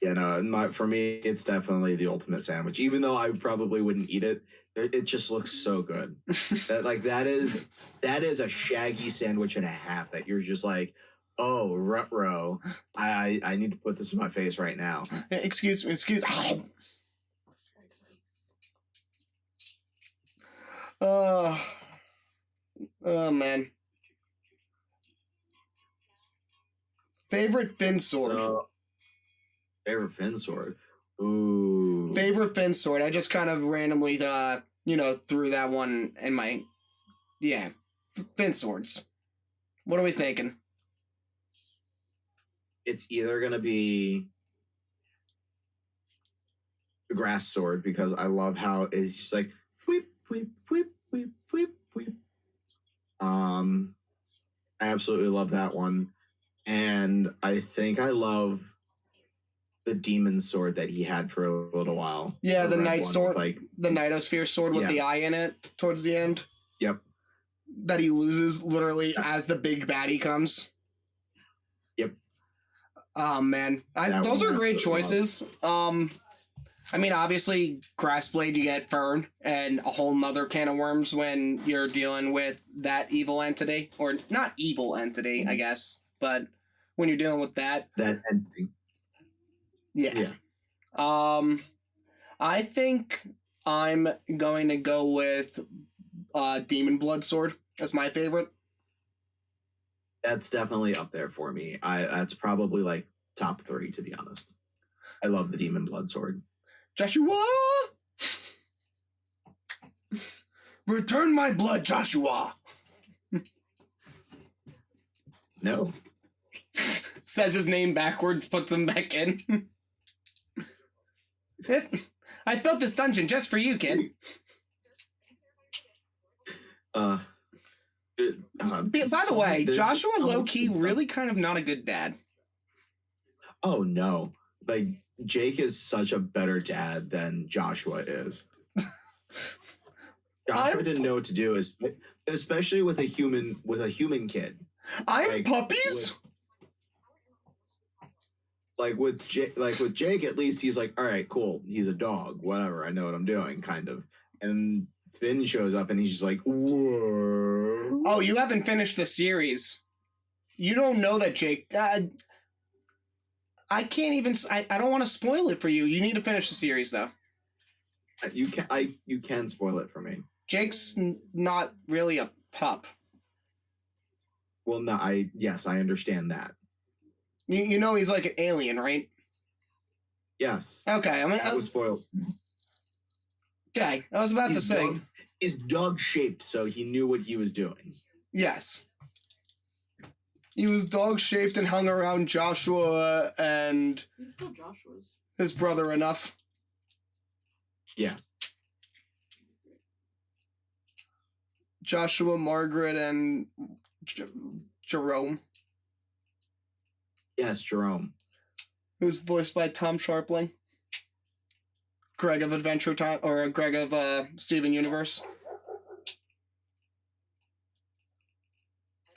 Yeah, no, for me, it's definitely the ultimate sandwich. Even though I probably wouldn't eat it, it just looks so good. that is a shaggy sandwich and a half that you're just like, Oh, Rutro. I need to put this in my face right now. Excuse me. Oh man. Favorite Finn sword. Favorite Finn sword. Ooh. Favorite Finn sword. I just kind of randomly, threw that one in my, Finn swords. What are we thinking? It's either gonna be the grass sword because I love how it's just like fweep, fweep, fweep, fweep, fweep, fweep. I absolutely love that one. And I think I love the demon sword that he had for a little while. Yeah, the knight sword, the Nightosphere sword with the eye in it towards the end. Yep. That he loses literally as the big baddie comes. Yep. Oh man, those are great choices. I mean, obviously, Grassblade, you get Fern, and a whole nother can of worms when you're dealing with that evil entity. Or not evil entity, I guess, but when you're dealing with that. That entity. Yeah. I think I'm going to go with Demon Blood Sword as my favorite. That's definitely up there for me. That's probably like top 3, to be honest. I love the Demon Blood Sword. Joshua! Return my blood, Joshua! No. Says his name backwards, puts him back in. I built this dungeon just for you, kid. By the way, Joshua low-key really kind of not a good dad. Oh, no. Like, Jake is such a better dad than Joshua is. Joshua didn't know what to do, especially with a human kid. Puppies? With Jake, at least he's like, all right, cool. He's a dog, whatever. I know what I'm doing, kind of. And Finn shows up, and he's just like, whoa. Oh, you haven't finished the series. You don't know that Jake. I can't even. I don't want to spoil it for you. You need to finish the series, though. You can spoil it for me. Jake's not really a pup. Well, no, I understand that. You know he's like an alien, right? Yes. Okay, that was spoiled. Okay, I was about to say. He's dog-shaped, so he knew what he was doing. Yes. He was dog-shaped and hung around Joshua and He's still Joshua's. His brother enough. Yeah. Joshua, Margaret, and Jerome. Yes, Jerome. Who's voiced by Tom Sharpling. Greg of Adventure Time, or Greg of Steven Universe.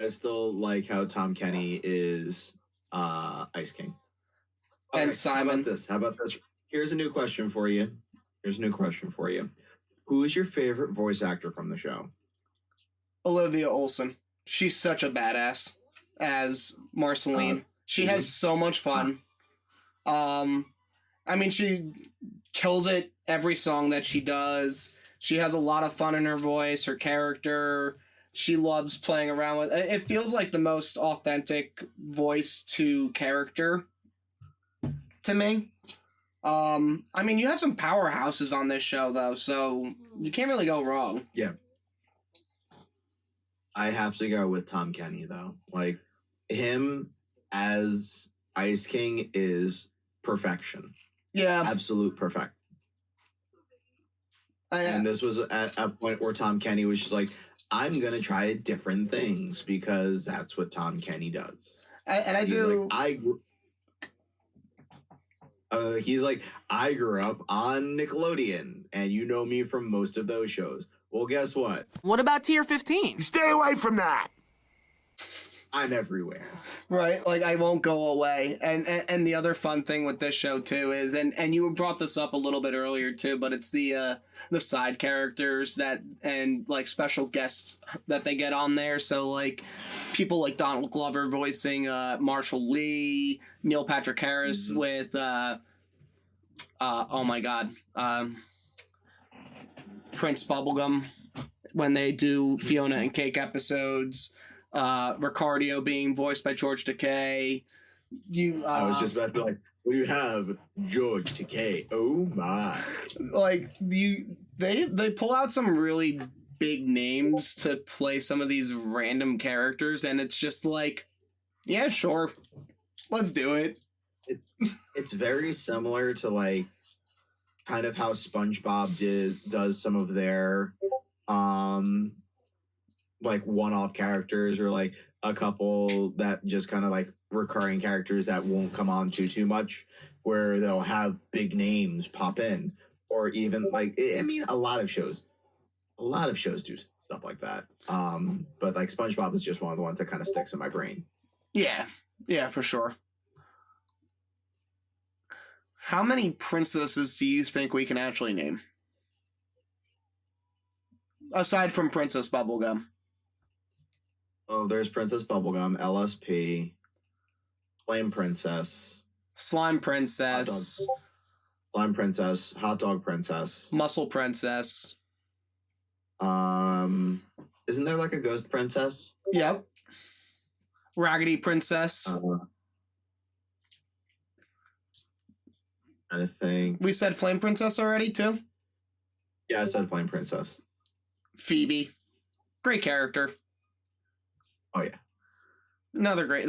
I still like how Tom Kenny is Ice King. Okay, And Simon. How about this? Here's a new question for you. Who is your favorite voice actor from the show? Olivia Olson. She's such a badass as Marceline. She has so much fun. I mean, she kills it every song that she does. She has a lot of fun in her voice, her character. She loves playing around with it. It feels like the most authentic voice to character to me. I mean, you have some powerhouses on this show, though, so you can't really go wrong. Yeah. I have to go with Tom Kenny, though. Like, him as Ice King is perfection. Yeah. Absolute perfect. And this was at a point where Tom Kenny was just like, I'm going to try different things because that's what Tom Kenny does. He's like, I grew up on Nickelodeon, and you know me from most of those shows. Well, guess what? What about Tier 15? Stay away from that! I'm everywhere. Right, like I won't go away. And the other fun thing with this show too is, and you brought this up a little bit earlier too, but it's the side characters that and like special guests that they get on there. So like people like Donald Glover voicing Marshall Lee, Neil Patrick Harris with oh my god, Prince Bubblegum when they do Fiona and Cake episodes. Ricardio being voiced by George Takei. I was just about to be like, we have George Takei. Oh my! Like they pull out some really big names to play some of these random characters, and it's just like, yeah, sure, let's do it. It's very similar to like kind of how SpongeBob does some of their like one-off characters, or like a couple that just kind of like recurring characters that won't come on too much, where they'll have big names pop in, or even like, I mean, a lot of shows do stuff like that. But like SpongeBob is just one of the ones that kind of sticks in my brain. Yeah, for sure. How many princesses do you think we can actually name? Aside from Princess Bubblegum. Oh, there's Princess Bubblegum, LSP, Flame Princess, Slime Princess, Slime Princess, Hot Dog Princess, Muscle Princess. Isn't there like a Ghost Princess? Yep. Raggedy Princess. I think We said Flame Princess already too. I said Flame Princess. Phoebe. Great character. Oh yeah. Another great.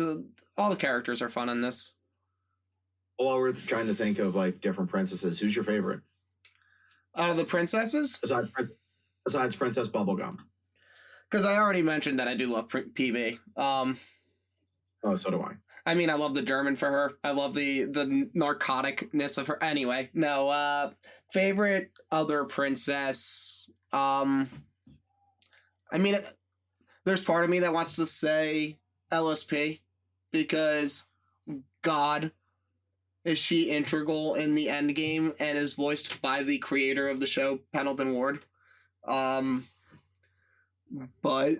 All the characters are fun in this. Well, we're trying to think of like different princesses. Who's your favorite? Out of the princesses? Besides Princess Bubblegum. Because I already mentioned that I do love PB. Oh, so do I. I mean, I love the German for her. I love the narcoticness of her. Anyway, no. Favorite other princess. I mean, there's part of me that wants to say LSP because, God, is she integral in the end game and is voiced by the creator of the show, Pendleton Ward. But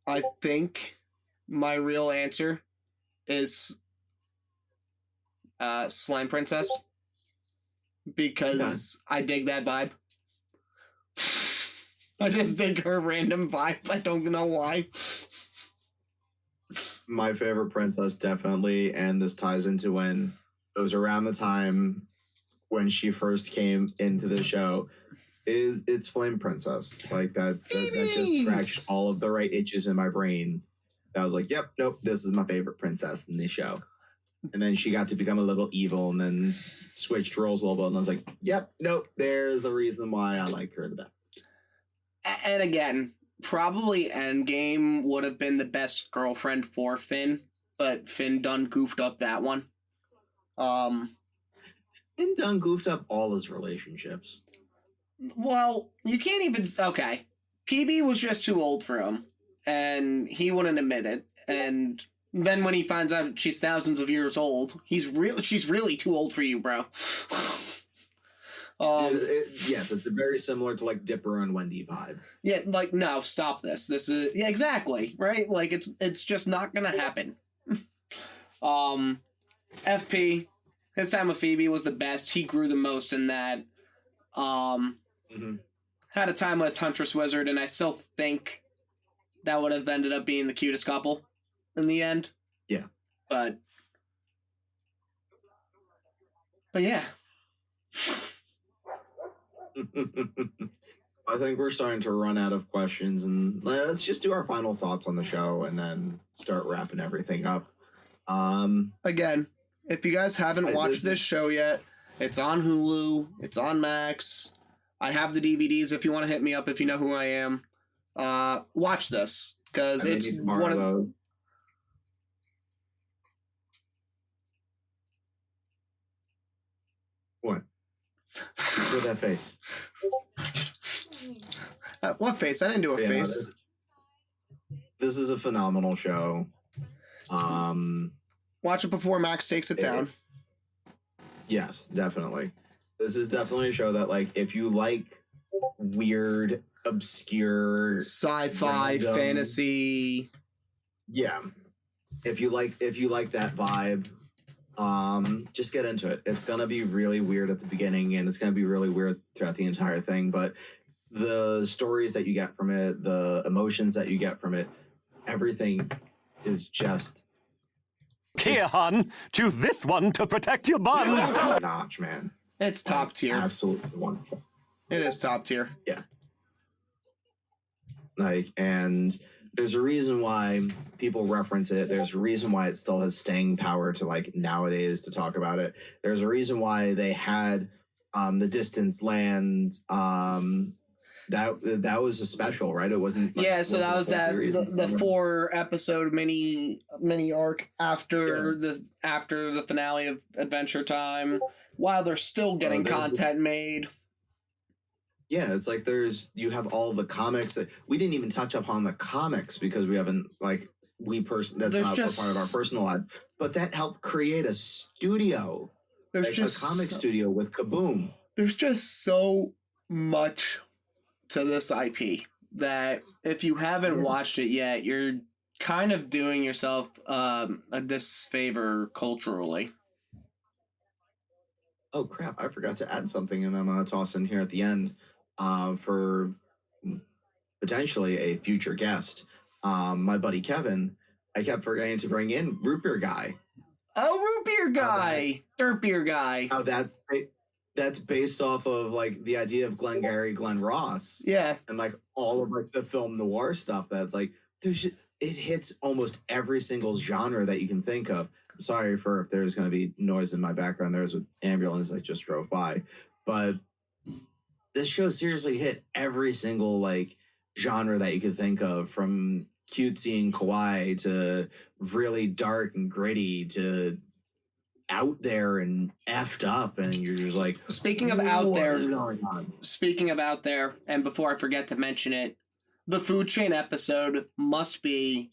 I think my real answer is Slime Princess because I dig that vibe. I just dig her random vibe. I don't know why. My favorite princess, definitely, and this ties into when it was around the time when she first came into the show, it's Flame Princess. Like that just scratched all of the right itches in my brain. I was like, yep, nope, this is my favorite princess in this show. And then she got to become a little evil and then switched roles a little bit. And I was like, yep, nope, there's the reason why I like her the best. And again, probably Endgame would have been the best girlfriend for Finn, but Finn done goofed up that one. Finn done goofed up all his relationships. Well, you can't even... Okay. PB was just too old for him, and he wouldn't admit it. And then when he finds out she's thousands of years old, she's really too old for you, bro. Yes, it's very similar to like Dipper and Wendy vibe. Yeah, like, no, stop this. This is... Yeah, exactly, right? Like, it's just not gonna happen. FP, his time with Phoebe was the best. He grew the most in that. Had a time with Huntress Wizard, and I still think that would have ended up being the cutest couple in the end. Yeah. But yeah. I think we're starting to run out of questions, and let's just do our final thoughts on the show and then start wrapping everything up. Again, if you guys haven't watched this show yet, it's on Hulu, it's on Max. I have the DVDs if you want to hit me up if you know who I am. Watch this, because it's one of those. What? Look at that face. What face? I didn't do a face. This is a phenomenal show. Watch it before Max takes it down. Yes, definitely. This is definitely a show that, like, if you like weird, obscure, Sci-fi, random- fantasy. Yeah. If you like that vibe, just get into it. It's gonna be really weird at the beginning, and it's gonna be really weird throughout the entire thing. But the stories that you get from it, the emotions that you get from it, everything is just Here, hon, choose this one to protect your bun. notch, man. It's top tier. Absolutely wonderful. It is top tier. Yeah. Like, and there's a reason why people reference it. There's a reason why it still has staying power to, like, nowadays to talk about it. There's a reason why they had the Distance Land. That was a special, right? It wasn't. Like, Yeah, so that was that series. the 4-episode mini arc after the finale of Adventure Time, while they're still getting content made. Yeah, it's like you have all the comics. We didn't even touch upon the comics because we haven't, like, that's not a part of our personal life. But that helped create a studio. There's like just a comic studio with Kaboom. There's just so much to this IP that if you haven't watched it yet, you're kind of doing yourself a disfavor culturally. Oh crap! I forgot to add something, and I'm gonna toss in here at the end for potentially a future guest. My buddy Kevin, I kept forgetting to bring in Root Beer Guy. Oh, Root Beer Guy, Dirt Beer Guy. How that's based off of, like, the idea of Glengarry Glen Ross. Yeah, And, like, all of, like, the film noir stuff. That's like it hits almost every single genre that you can think of. I'm sorry for if there's going to be noise in my background. There's an ambulance that just drove by, but this show seriously hit every single, like, genre that you could think of, from cutesy and kawaii to really dark and gritty to out there and effed up, and you're just like, speaking of out there, and before I forget to mention it, the food chain episode must be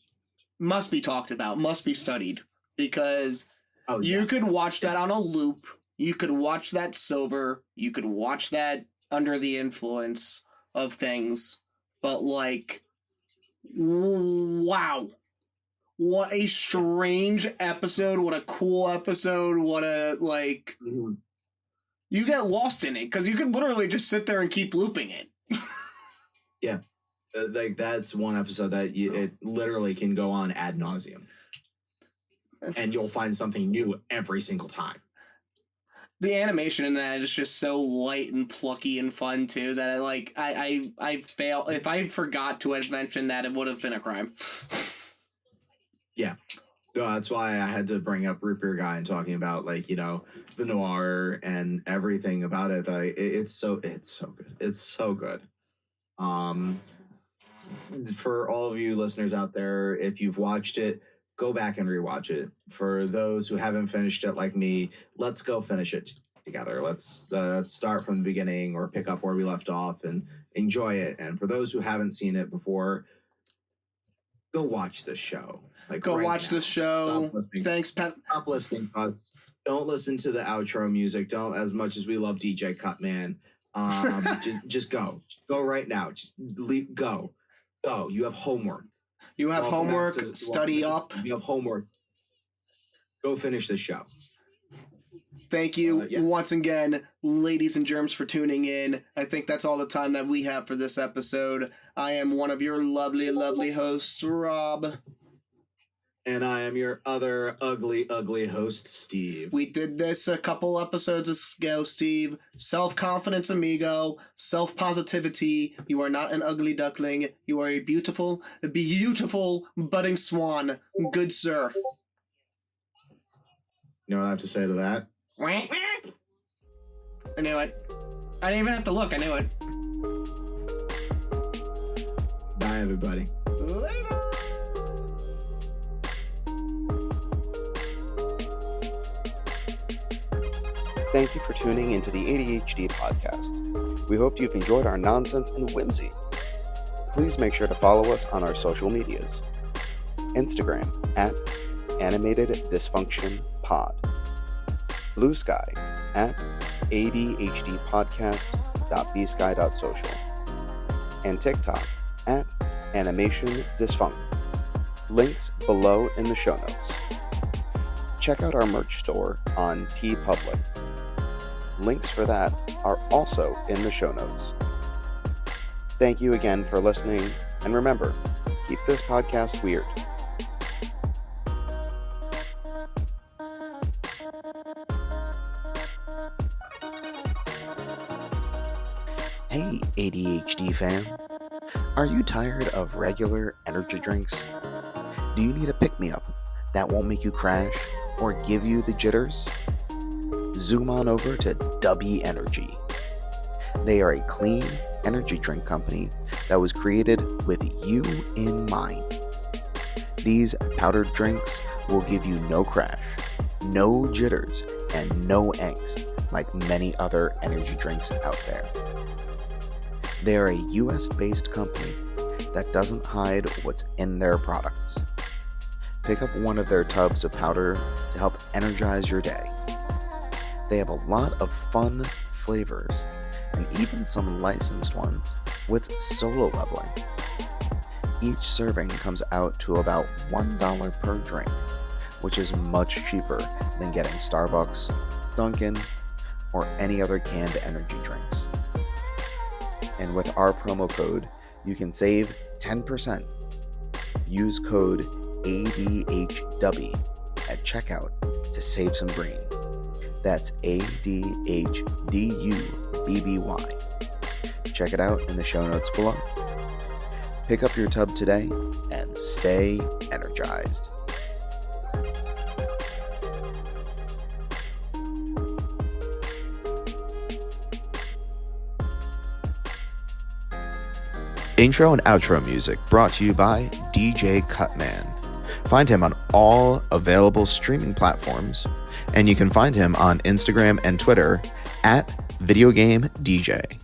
talked about, must be studied, because you could watch that on a loop, you could watch that sober, you could watch that under the influence of things, but, like, wow. What a strange episode. What a cool episode. What a, like... Mm-hmm. You get lost in it, because you could literally just sit there and keep looping it. Yeah. Like, that's one episode that it literally can go on ad nauseum. And you'll find something new every single time. The animation in that is just so light and plucky and fun, too, that I fail. If I forgot to have mentioned that, it would have been a crime. Yeah. That's why I had to bring up Root Beer Guy and talking about, like, you know, the noir and everything about it. Like, it's so good. It's so good. For all of you listeners out there, if you've watched it, go back and rewatch it. For those who haven't finished it like me, let's go finish it together. Let's start from the beginning or pick up where we left off and enjoy it. And for those who haven't seen it before, go watch this show. Like, go right watch now. this show. Thanks, Pat. Stop listening to us. Don't listen to the outro music. Don't, as much as we love DJ Cutman. Just go. Go right now. Just leave. Go. You have homework. You have homework. Study up. You have homework. Go finish this show. Thank you once again, ladies and germs, for tuning in. I think that's all the time that we have for this episode. I am one of your lovely, lovely hosts, Rob. And I am your other ugly, ugly host, Steve. We did this a couple episodes ago, Steve. Self-confidence, amigo. Self-positivity. You are not an ugly duckling. You are a beautiful, beautiful budding swan. Good sir. You know what I have to say to that? I knew it. I didn't even have to look. I knew it. Bye, everybody. Later. Thank you for tuning into the ADHD podcast. We hope you've enjoyed our nonsense and whimsy. Please make sure to follow us on our social medias. Instagram Animated Dysfunction Pod. Bluesky at adhdpodcast.bsky.social. And TikTok at animateddysfunc. Links below in the show notes. Check out our merch store on TeePublic. Links for that are also in the show notes. Thank you again for listening, and remember, keep this podcast weird. Hey, ADHD fan. Are you tired of regular energy drinks? Do you need a pick-me-up that won't make you crash or give you the jitters? Zoom on over to W Energy. They are a clean energy drink company that was created with you in mind. These powdered drinks will give you no crash, no jitters, and no angst like many other energy drinks out there. They are a US-based company that doesn't hide what's in their products. Pick up one of their tubs of powder to help energize your day. They have a lot of fun flavors and even some licensed ones with solo leveling. Each serving comes out to about $1 per drink, which is much cheaper than getting Starbucks, Dunkin', or any other canned energy drinks. And with our promo code, you can save 10%. Use code ADHW at checkout to save some green. That's ADHDUBBY. Check it out in the show notes below. Pick up your tub today and stay energized. Intro and outro music brought to you by DJ Cutman. Find him on all available streaming platforms, and you can find him on Instagram and Twitter at VideoGameDJ.